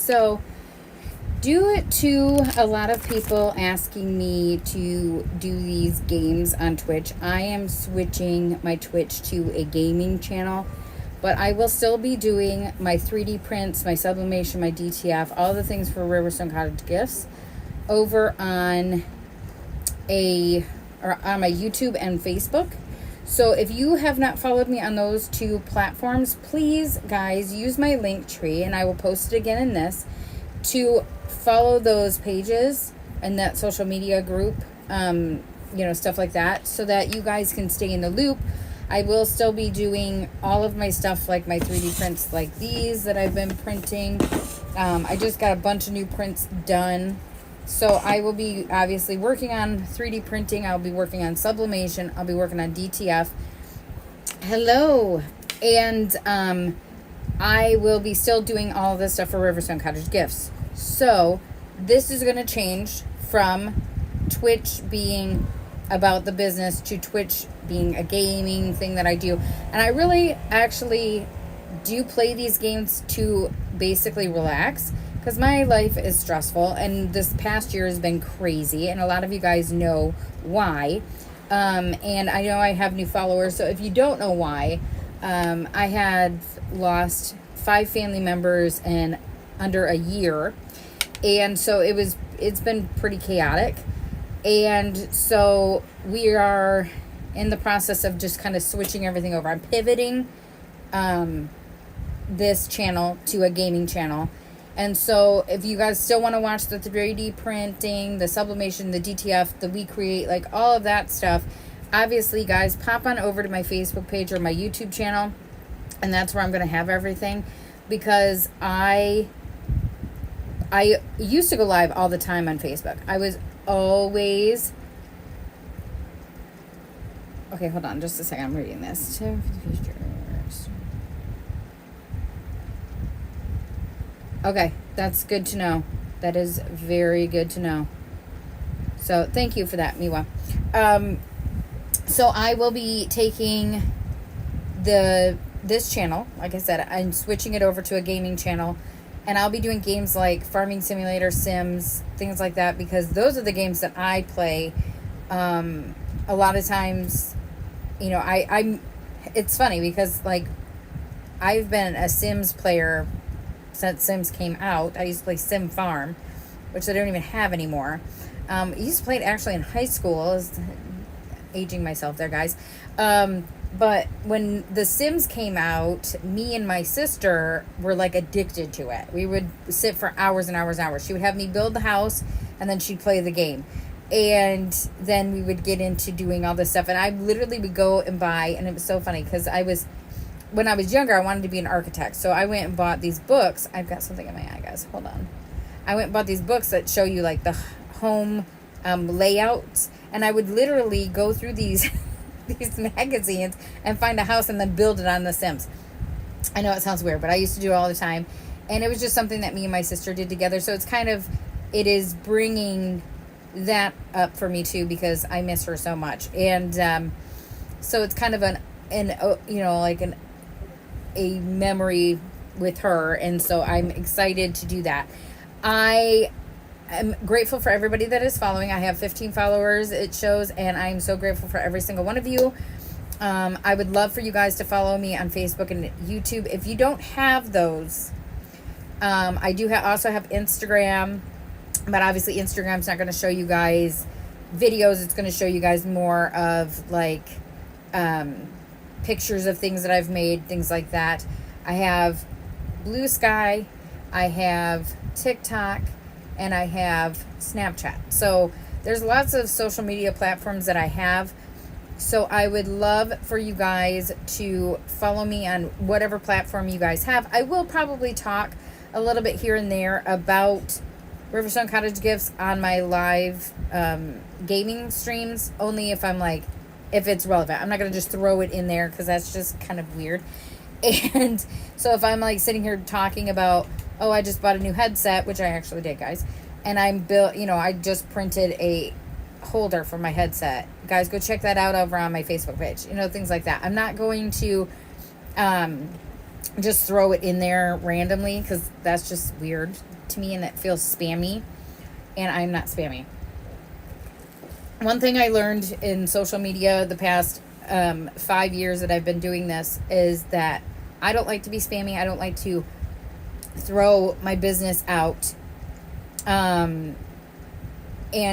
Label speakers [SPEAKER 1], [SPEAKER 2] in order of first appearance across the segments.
[SPEAKER 1] So, due to a lot of people asking me to do these games on Twitch, I am switching my Twitch to a gaming channel. But I will still be doing my 3D prints, my sublimation, my DTF, all the things for Riverstone Cottage Gifts over on on my YouTube and Facebook. So if you have not followed me on those two platforms, please, guys, use my link tree, and I will post it again in this, to follow those pages and that social media group, stuff like that, so that you guys can stay in the loop. I will still be doing all of my stuff, like my 3D prints like these that I've been printing. I just got a bunch of new prints done. So I will be obviously working on 3D printing. I'll be working on sublimation. I'll be working on DTF. Hello. And I will be still doing all this stuff for Riverstone Cottage Gifts. So this is going to change from Twitch being about the business to Twitch being a gaming thing that I do. And I really actually do play these games to basically relax, because my life is stressful, and this past year has been crazy, and a lot of you guys know why. And I know I have new followers, so if you don't know why, I had lost 5 family members in under a year, and so it's been pretty chaotic. And so we are in the process of just kind of switching everything over. I'm pivoting this channel to a gaming channel. And so if you guys still want to watch the 3D printing, the sublimation, the DTF, the We Create, like all of that stuff, obviously, guys, pop on over to my Facebook page or my YouTube channel, and that's where I'm going to have everything, because I used to go live all the time on Facebook. I was always... Okay, hold on just a second. I'm reading this. Okay, that's good to know. That is very good to know. So thank you for that, Miwa. So I will be taking this channel, like I said, I'm switching it over to a gaming channel, and I'll be doing games like Farming Simulator, Sims, things like that, because those are the games that I play. A lot of times, I'm. It's funny because like I've been a Sims player since Sims came out. I used to play Sim Farm, which I don't even have anymore. I used to play it actually in high school. Aging myself there, guys. But when The Sims came out, me and my sister were like addicted to it. We would sit for hours and hours and hours. She would have me build the house, and then she'd play the game. And then we would get into doing all this stuff. And I literally would go and buy, and it was so funny because when I was younger, I wanted to be an architect. So I went and bought these books. I've got something in my eye, guys. Hold on. I went and bought these books that show you like the home layouts. And I would literally go through these these magazines and find a house and then build it on The Sims. I know it sounds weird, but I used to do it all the time. And it was just something that me and my sister did together. So it is bringing that up for me too, because I miss her so much. And so it's kind of a memory with her, and so I'm excited to do that. I am grateful for everybody that is following. I have 15 followers, it shows, and I'm so grateful for every single one of you. I would love for you guys to follow me on Facebook and YouTube. If you don't have those, I do also have Instagram, but obviously Instagram's not going to show you guys videos. It's going to show you guys more of like pictures of things that I've made, things like that. I have Blue Sky, I have TikTok, and I have Snapchat. So there's lots of social media platforms that I have. So I would love for you guys to follow me on whatever platform you guys have. I will probably talk a little bit here and there about Riverstone Cottage Gifts on my live gaming streams, only if it's relevant. I'm not going to just throw it in there because that's just kind of weird. And so if I'm like sitting here talking about, oh, I just bought a new headset, which I actually did, guys, and I just printed a holder for my headset. Guys, go check that out over on my Facebook page. Things like that. I'm not going to just throw it in there randomly, because that's just weird to me and that feels spammy, and I'm not spammy. One thing I learned in social media the past 5 years that I've been doing this is that I don't like to be spammy. I don't like to throw my business out and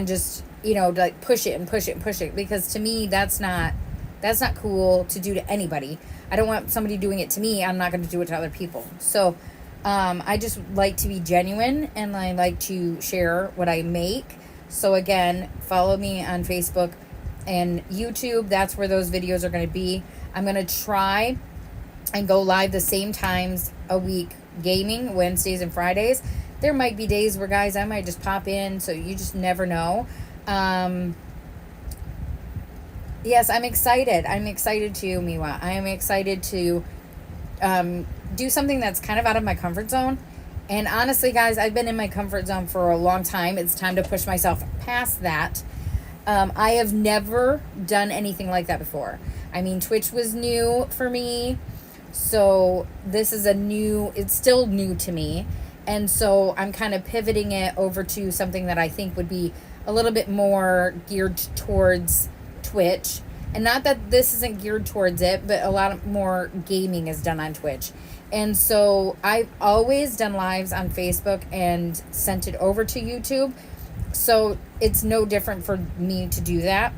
[SPEAKER 1] just, like push it and push it and push it, because to me that's not cool to do to anybody. I don't want somebody doing it to me. I'm not going to do it to other people. So I just like to be genuine, and I like to share what I make. So again, follow me on Facebook and YouTube. That's where those videos are going to be. I'm going to try and go live the same times a week, gaming, Wednesdays and Fridays. There might be days where, guys, I might just pop in, so you just never know. Yes, I'm excited. I'm excited too, Miwa. I am excited to do something that's kind of out of my comfort zone. And honestly, guys, I've been in my comfort zone for a long time. It's time to push myself past that. I have never done anything like that before. I mean, Twitch was new for me. So this is it's still new to me. And so I'm kind of pivoting it over to something that I think would be a little bit more geared towards Twitch. And not that this isn't geared towards it, but a lot more gaming is done on Twitch. And so I've always done lives on Facebook and sent it over to YouTube. So it's no different for me to do that.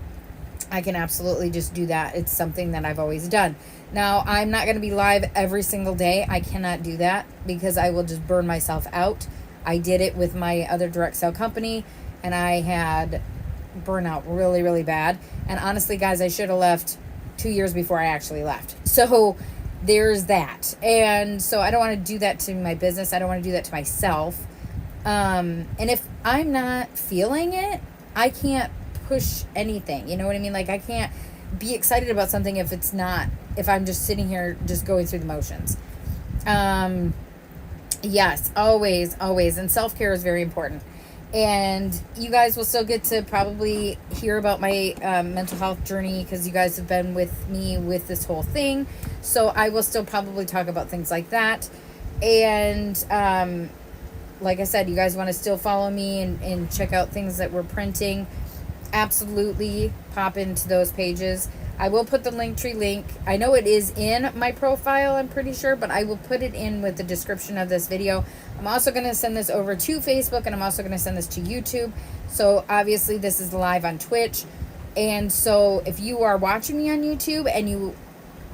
[SPEAKER 1] I can absolutely just do that. It's something that I've always done. Now, I'm not going to be live every single day. I cannot do that because I will just burn myself out. I did it with my other direct sale company, and I had burnout really, really bad. And honestly, guys, I should have left 2 years before I actually left. So there's that. And so I don't want to do that to my business. I don't want to do that to myself. And if I'm not feeling it, I can't push anything. You know what I mean? Like, I can't be excited about something if I'm just sitting here just going through the motions. Yes, always. And self-care is very important. And you guys will still get to probably hear about my mental health journey, because you guys have been with me with this whole thing. So I will still probably talk about things like that. And like I said, you guys want to still follow me and check out things that we're printing, absolutely pop into those pages. I will put the Linktree link. I know it is in my profile, I'm pretty sure, but I will put it in with the description of this video. I'm also going to send this over to Facebook, and I'm also going to send this to YouTube. So obviously this is live on Twitch. And so if you are watching me on YouTube and you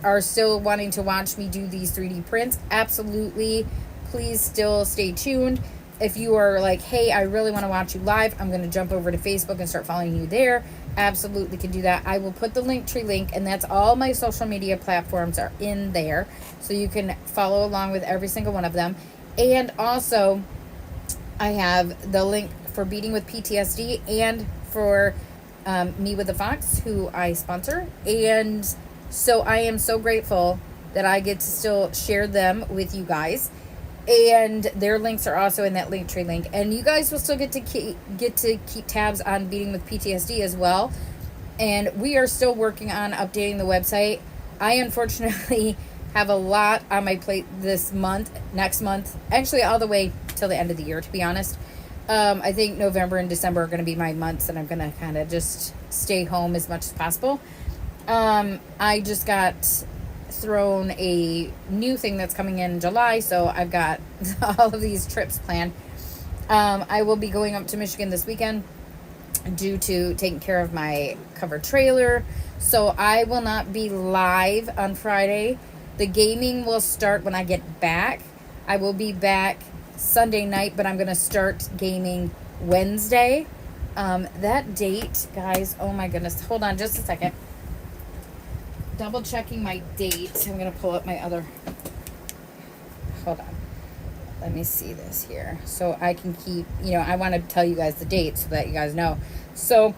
[SPEAKER 1] are still wanting to watch me do these 3D prints, absolutely, please still stay tuned. If you are like, hey, I really want to watch you live, I'm going to jump over to Facebook and start following you there. Absolutely can do that. I will put the Linktree link, and that's all my social media platforms are in there. So you can follow along with every single one of them. And also, I have the link for Beating with PTSD and for Me with the Fox, who I sponsor. And so I am so grateful that I get to still share them with you guys. And their links are also in that Linktree link. And you guys will still get to keep tabs on Beating with PTSD as well. And we are still working on updating the website. I unfortunately have a lot on my plate this month, next month, actually all the way till the end of the year, to be honest. I think November and December are going to be my months, and I'm going to kind of just stay home as much as possible. I just got thrown a new thing that's coming in July, so I've got all of these trips planned. I will be going up to Michigan this weekend due to taking care of my covered trailer, so I will not be live on Friday. The gaming will start when I get back. I will be back Sunday night, but I'm going to start gaming Wednesday. That date, guys, oh my goodness, hold on just a second. Double checking my date. I'm going to pull up my other, hold on. Let me see this here. So I can keep, I want to tell you guys the date so that you guys know. So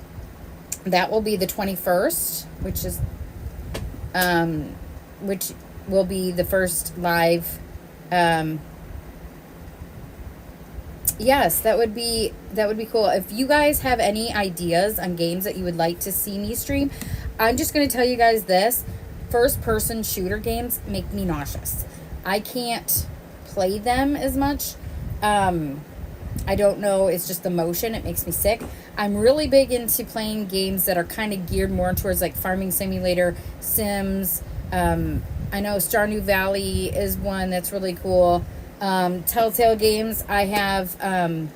[SPEAKER 1] that will be the 21st, which is, which will be the first live, yes, that would be cool. If you guys have any ideas on games that you would like to see me stream, I'm just going to tell you guys this. First-person shooter games make me nauseous. I can't play them as much. I don't know. It's just the motion. It makes me sick. I'm really big into playing games that are kind of geared more towards like Farming Simulator, Sims. I know Stardew Valley is one that's really cool. Telltale games. I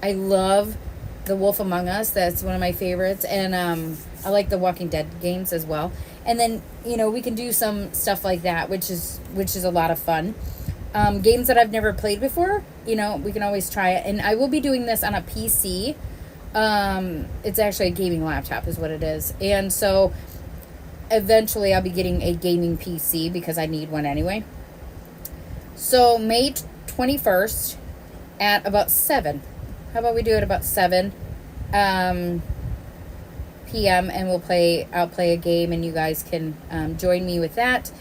[SPEAKER 1] love The Wolf Among Us. That's one of my favorites. And I like the Walking Dead games as well. And then, we can do some stuff like that, which is a lot of fun. Games that I've never played before, we can always try it. And I will be doing this on a PC. It's actually a gaming laptop is what it is. And so eventually I'll be getting a gaming PC because I need one anyway. So May 21st at about 7. How about we do it about 7 p.m. and I'll play a game and you guys can join me with that.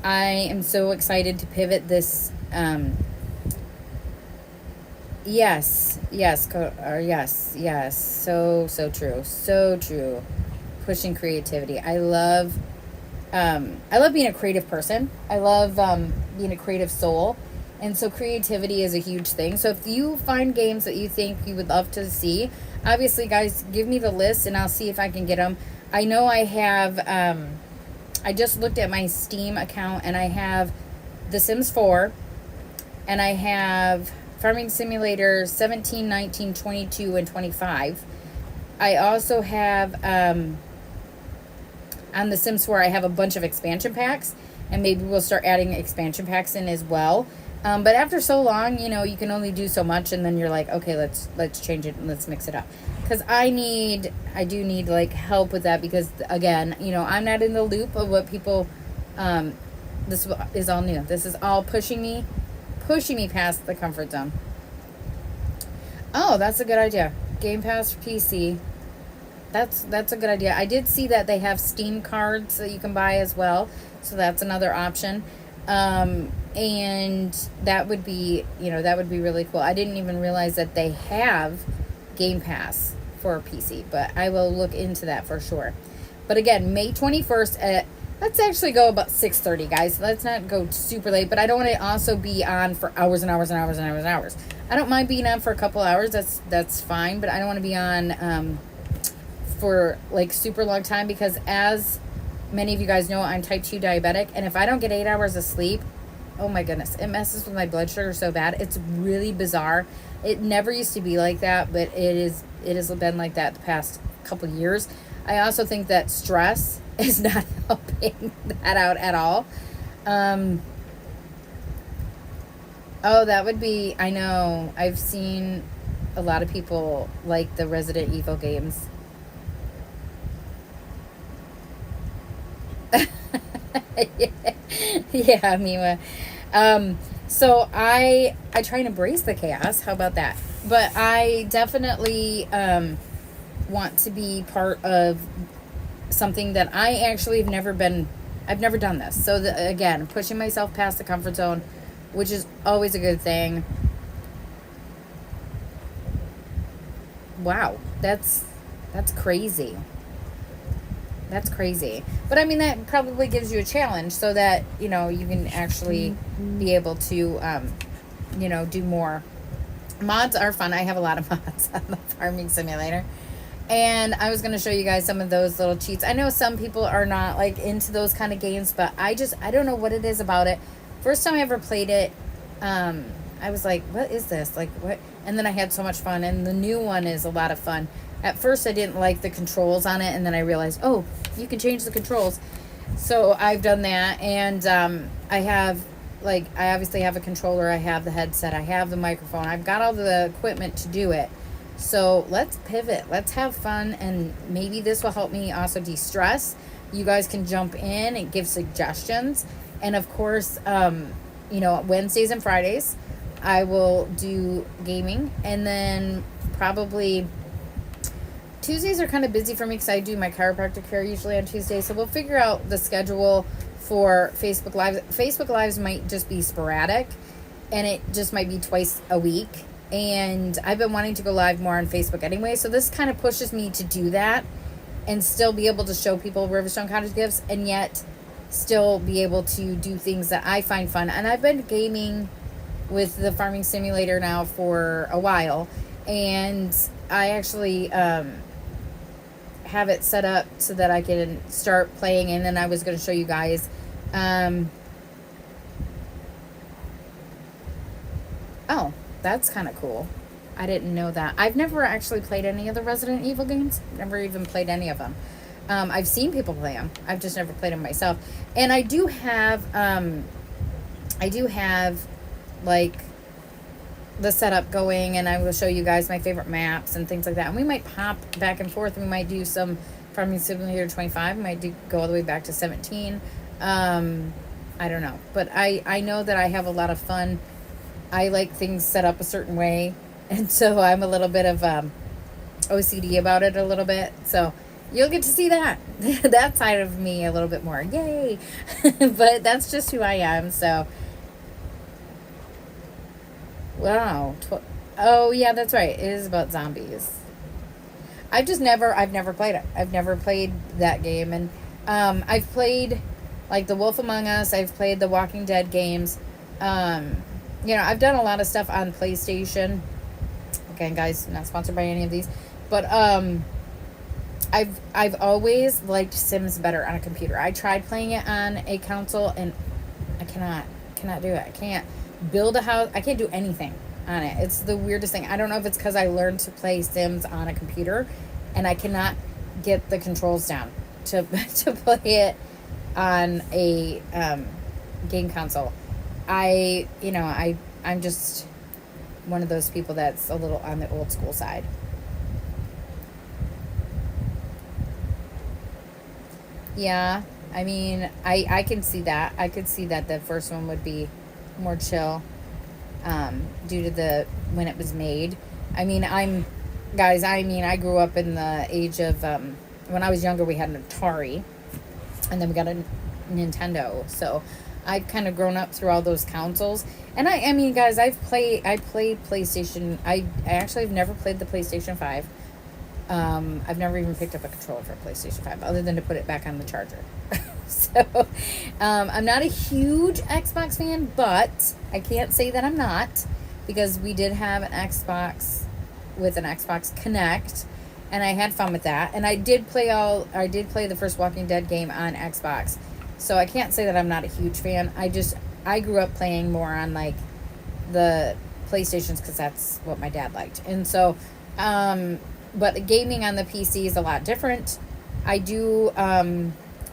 [SPEAKER 1] I am so excited to pivot this. Yes. So true. Pushing creativity. I love being a creative person. I love being a creative soul. And so creativity is a huge thing. So if you find games that you think you would love to see, obviously, guys, give me the list and I'll see if I can get them. I know I have, I just looked at my Steam account and I have The Sims 4 and I have Farming Simulator 17, 19, 22, and 25. I also have, on The Sims 4, I have a bunch of expansion packs and maybe we'll start adding expansion packs in as well. But after so long, you can only do so much, and then you're like, okay, let's change it and let's mix it up. Because I do need like help with that because again, I'm not in the loop of what people. This is all new. This is all pushing me past the comfort zone. Oh, that's a good idea. Game Pass for PC. That's a good idea. I did see that they have Steam cards that you can buy as well, so that's another option. And that would be really cool. I didn't even realize that they have Game Pass for PC, but I will look into that for sure. But again, May 21st let's actually go about 6:30, guys. Let's not go super late, but I don't want to also be on for hours and hours and hours and hours and hours. I don't mind being on for a couple hours. That's fine, but I don't want to be on for like super long time because as many of you guys know, I'm type 2 diabetic, and if I don't get 8 hours of sleep, oh my goodness, it messes with my blood sugar so bad. It's really bizarre. It never used to be like that, but it has been like that the past couple years. I also think that stress is not helping that out at all. That would be, I know, I've seen a lot of people like the Resident Evil games. Yeah, Miwa. So I try and embrace the chaos. How about that? But I definitely want to be part of something that I actually have never been. I've never done this. So again, pushing myself past the comfort zone, which is always a good thing. Wow, that's crazy. That's crazy. But I mean, that probably gives you a challenge so that, you can actually be able to, do more. Mods are fun. I have a lot of mods on the Farming Simulator. And I was going to show you guys some of those little cheats. I know some people are not like into those kind of games, but I don't know what it is about it. First time I ever played it, I was like, what is this? Like, what? And then I had so much fun. And the new one is a lot of fun. At first, I didn't like the controls on it, and then I realized, oh, you can change the controls. So I've done that, and I obviously have a controller, I have the headset, I have the microphone, I've got all the equipment to do it. So let's pivot, let's have fun, and maybe this will help me also de-stress. You guys can jump in and give suggestions, and of course, Wednesdays and Fridays, I will do gaming, and then probably Tuesdays are kind of busy for me because I do my chiropractic care usually on Tuesdays. So we'll figure out the schedule for Facebook Lives. Facebook Lives might just be sporadic, and it just might be twice a week. And I've been wanting to go live more on Facebook anyway. So this kind of pushes me to do that and still be able to show people Riverstone Cottage gifts and yet still be able to do things that I find fun. And I've been gaming with the farming simulator now for a while, and I actually have it set up so that I can start playing. And then I was going to show you guys oh, that's kind of cool. I didn't know that. I've never actually played any of the Resident Evil games. Never even played any of them. I've seen people play them. I've just never played them myself. And I do have like the setup going, and I will show you guys my favorite maps and things like that. And we might pop back and forth. We might do some Farming Simulator 25. We might go all the way back to 17. I don't know. But I know that I have a lot of fun. I like things set up a certain way. And so I'm a little bit of OCD about it a little bit. So you'll get to see that. That side of me a little bit more. Yay! But that's just who I am. So, wow. Oh, yeah, that's right. It is about zombies. I've never played it. I've never played that game. And I've played, like, The Wolf Among Us. I've played the Walking Dead games. I've done a lot of stuff on PlayStation. Again, guys, not sponsored by any of these. But I've always liked Sims better on a computer. I tried playing it on a console, and I cannot do it. I can't build a house. I can't do anything on it. It's the weirdest thing. I don't know if it's because I learned to play Sims on a computer, and I cannot get the controls down to play it on a game console. I'm just one of those people that's a little on the old school side. Yeah, I mean, I can see that. I could see that the first one would be more chill, due to when it was made. I mean, I grew up in the age of, when I was younger, we had an Atari, and then we got a Nintendo. So I've kind of grown up through all those consoles. And I mean, guys, I played PlayStation. I actually have never played the PlayStation 5. I've never even picked up a controller for PlayStation 5 other than to put it back on the charger. So, I'm not a huge Xbox fan, but I can't say that I'm not, because we did have an Xbox with an Xbox Connect, and I had fun with that. And I did play the first Walking Dead game on Xbox. So I can't say that I'm not a huge fan. I grew up playing more on, like, the PlayStations, because that's what my dad liked. And so, but gaming on the PC is a lot different. I do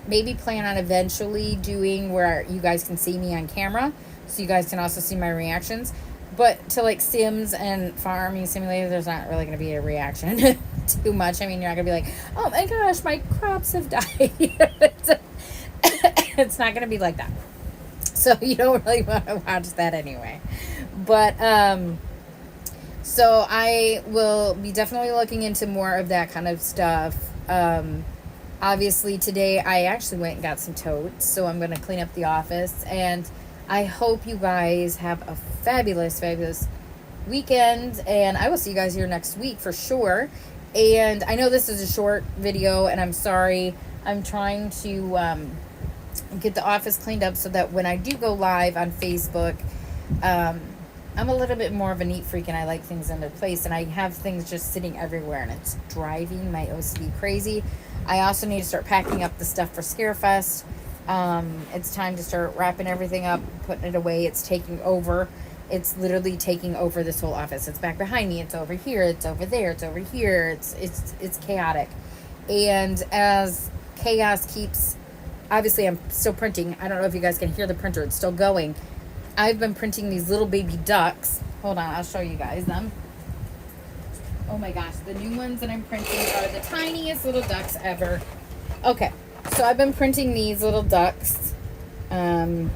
[SPEAKER 1] maybe plan on eventually doing where you guys can see me on camera, so you guys can also see my reactions. But to, like, Sims and Farming Simulator, there's not really going to be a reaction too much. I mean, you're not going to be like, oh my gosh, my crops have died. It's not going to be like that. So you don't really want to watch that anyway. But, so I will be definitely looking into more of that kind of stuff. Obviously today I actually went and got some totes, so I'm going to clean up the office, and I hope you guys have a fabulous, fabulous weekend, and I will see you guys here next week for sure. And I know this is a short video, and I'm sorry. I'm trying to get the office cleaned up so that when I do go live on Facebook, I'm a little bit more of a neat freak, and I like things in their place, and I have things just sitting everywhere, and it's driving my OCD crazy. I also need to start packing up the stuff for Scarefest. It's time to start wrapping everything up, putting it away. It's taking over. It's literally taking over this whole office. It's back behind me. It's over here. It's over there. It's over here. It's chaotic. And as chaos keeps, obviously I'm still printing. I don't know if you guys can hear the printer. It's still going. I've been printing these little baby ducks. Hold on, I'll show you guys them. Oh my gosh, the new ones that I'm printing are the tiniest little ducks ever. Okay, so I've been printing these little ducks. I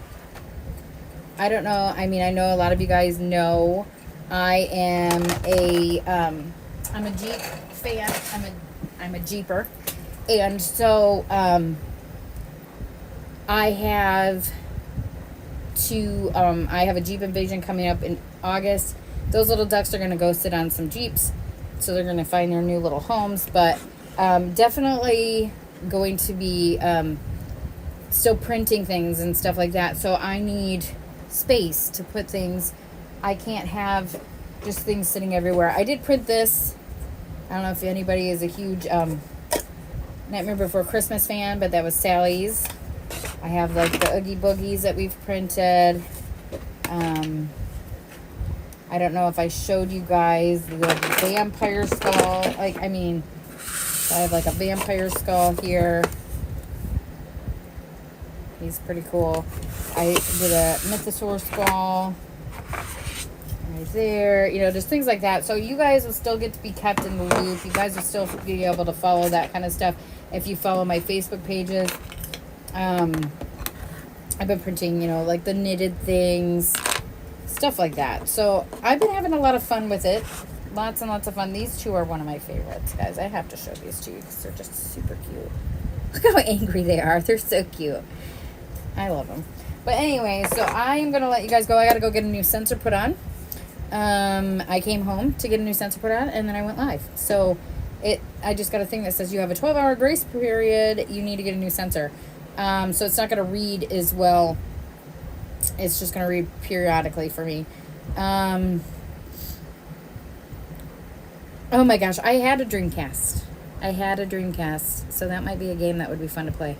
[SPEAKER 1] don't know. I mean, I know a lot of you guys know I am I'm a Jeep fan. I'm a Jeeper. And so, I have a Jeep Invasion coming up in August. Those little ducks are going to go sit on some Jeeps, so they're going to find their new little homes. But definitely going to be still printing things and stuff like that. So I need space to put things. I can't have just things sitting everywhere. I did print this. I don't know if anybody is a huge Nightmare Before Christmas fan, but that was Sally's. I have like the Oogie Boogies that we've printed. I don't know if I showed you guys the vampire skull. Like, I mean, I have like a vampire skull here. He's pretty cool. I did a mythosaur skull right there. You know, just things like that. So you guys will still get to be kept in the loop. You guys will still be able to follow that kind of stuff if you follow my Facebook pages. I've been printing, you know, like the knitted things, stuff like that. So I've been having a lot of fun with it. Lots and lots of fun. These two are one of my favorites, guys. I have to show these to you because they're just super cute. Look how angry they are. They're so cute. I love them. But anyway, so I am going to let you guys go. I got to go get a new sensor put on. I came home to get a new sensor put on, and then I went live. So I just got a thing that says you have a 12-hour grace period. You need to get a new sensor. So it's not going to read as well. It's just going to read periodically for me. Oh my gosh, I had a Dreamcast. So that might be a game that would be fun to play.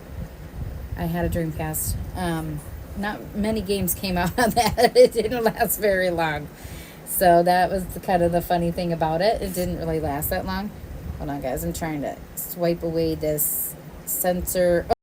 [SPEAKER 1] I had a Dreamcast. Not many games came out on that. It didn't last very long. So that was kind of the funny thing about it. It didn't really last that long. Hold on, guys. I'm trying to swipe away this sensor.